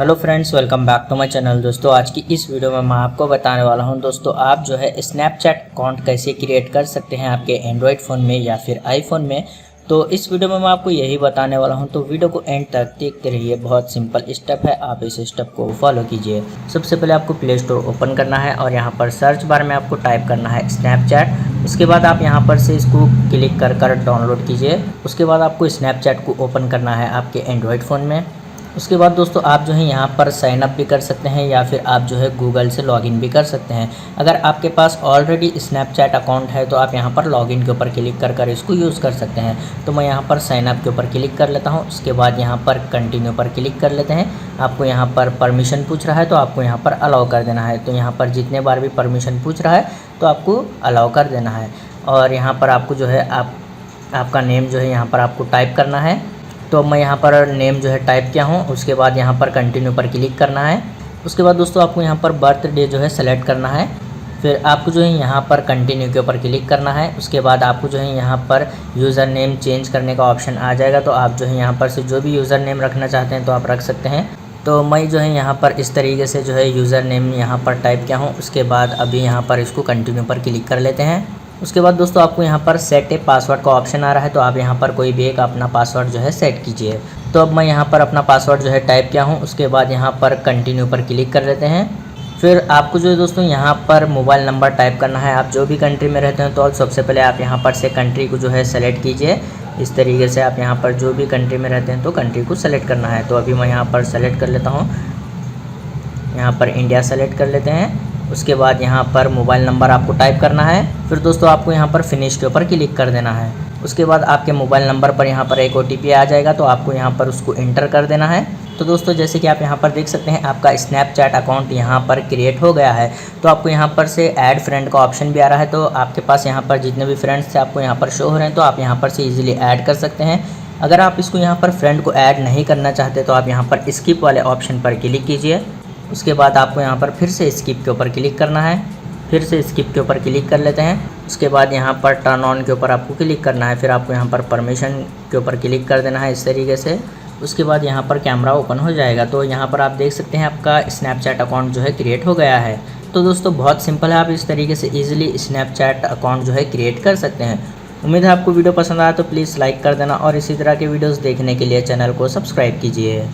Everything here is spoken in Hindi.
Hello friends, welcome back to my channel. दोस्तों आज की इस वीडियो में मैं आपको बताने वाला हूं दोस्तों, आप जो है स्नैपचैट अकाउंट कैसे क्रिएट कर सकते हैं आपके एंड्रॉयड फ़ोन में या फिर आईफोन में। तो इस वीडियो में मैं आपको यही बताने वाला हूं, तो वीडियो को एंड तक देखते रहिए। बहुत सिंपल स्टेप है, आप इस स्टेप को फॉलो कीजिए। सबसे पहले आपको प्ले स्टोर ओपन करना है और यहाँ पर सर्च बार में आपको टाइप करना है स्नैपचैट। उसके बाद आप यहाँ पर से इसको क्लिक कर डाउनलोड कीजिए। उसके बाद आपको स्नैपचैट को ओपन करना है आपके एंड्रॉयड फ़ोन में। उसके बाद दोस्तों आप जो है यहाँ पर साइन अप भी कर सकते हैं या फिर आप जो है गूगल से लॉगिन भी कर सकते हैं। अगर आपके पास ऑलरेडी स्नैपचैट अकाउंट है तो आप यहाँ पर लॉगिन के ऊपर क्लिक कर इसको यूज़ कर सकते हैं। तो मैं यहाँ पर साइन अप के ऊपर क्लिक कर लेता हूँ। उसके बाद यहाँ पर कंटिन्यू पर क्लिक कर लेते हैं। आपको यहाँ पर परमिशन पूछ रहा है तो आपको यहाँ पर अलाउ कर देना है। तो यहाँ पर जितने बार भी परमिशन पूछ रहा है तो आपको अलाउ कर देना है। और यहाँ पर आपको जो है आपका नेम जो है यहाँ पर आपको टाइप करना है। तो मैं यहाँ पर नेम जो है टाइप किया हूँ। उसके बाद यहाँ पर कंटिन्यू पर क्लिक करना है। उसके बाद दोस्तों आपको यहाँ पर बर्थडे जो है सेलेक्ट करना है। फिर आपको जो है यहाँ पर कंटिन्यू के ऊपर क्लिक करना है। उसके बाद आपको जो है यहाँ पर यूज़र नेम चेंज करने का ऑप्शन आ जाएगा। तो आप जो है यहाँ पर से जो भी यूज़र नेम रखना चाहते हैं तो आप रख सकते हैं। तो मैं जो है यहाँ पर इस तरीके से जो है यूज़र नेम यहाँ पर टाइप किया हूँ। उसके बाद अभी यहाँ पर इसको कंटिन्यू पर क्लिक कर लेते हैं। उसके बाद दोस्तों आपको यहाँ पर सेट ए पासवर्ड का ऑप्शन आ रहा है। तो आप यहाँ पर कोई भी एक अपना पासवर्ड जो है सेट कीजिए। तो अब मैं यहाँ पर अपना पासवर्ड जो है टाइप किया हूँ। उसके बाद यहाँ पर कंटिन्यू पर क्लिक कर लेते हैं। फिर आपको जो है दोस्तों यहाँ पर मोबाइल नंबर टाइप करना है। आप जो भी कंट्री में रहते हैं तो सबसे पहले आप यहाँ पर से कंट्री को जो है सेलेक्ट कीजिए। इस तरीके से आप यहाँ पर जो भी कंट्री में रहते हैं तो कंट्री को सेलेक्ट करना है। तो अभी मैं यहाँ पर सेलेक्ट कर लेता हूँ। यहाँ पर इंडिया सेलेक्ट कर लेते हैं। उसके बाद यहाँ पर मोबाइल नंबर आपको टाइप करना है। फिर दोस्तों आपको यहाँ पर फिनिश के ऊपर क्लिक कर देना है। उसके बाद आपके मोबाइल नंबर पर यहाँ पर एक OTP आ जाएगा। तो आपको यहाँ पर उसको इंटर कर देना है। तो दोस्तों जैसे कि आप यहाँ पर देख सकते हैं आपका स्नैपचैट अकाउंट यहाँ पर क्रिएट हो गया है। तो आपको यहाँ पर से ऐड फ्रेंड का ऑप्शन भी आ रहा है। तो आपके पास यहाँ पर जितने भी फ्रेंड्स थे आपको यहाँ पर शो हो रहे हैं तो आप यहाँ पर से ईजिली ऐड कर सकते हैं। अगर आप इसको यहाँ पर फ्रेंड को ऐड नहीं करना चाहते तो आप यहाँ पर स्किप वाले ऑप्शन पर क्लिक कीजिए। उसके बाद आपको यहाँ पर फिर से स्किप के ऊपर क्लिक करना है। फिर से स्किप के ऊपर क्लिक कर लेते हैं। उसके बाद यहाँ पर टर्न ऑन के ऊपर आपको क्लिक करना है। फिर आपको यहाँ पर परमिशन के ऊपर क्लिक कर देना है इस तरीके से। उसके बाद यहाँ पर कैमरा ओपन हो जाएगा। तो यहाँ पर आप देख सकते हैं आपका स्नैपचैट अकाउंट जो है क्रिएट हो गया है। तो दोस्तों बहुत सिंपल है, आप इस तरीके से ईजिली स्नैपचैट अकाउंट जो है क्रिएट कर सकते हैं। उम्मीद है आपको वीडियो पसंद आया तो प्लीज़ लाइक कर देना और इसी तरह के वीडियोज़ देखने के लिए चैनल को सब्सक्राइब कीजिए।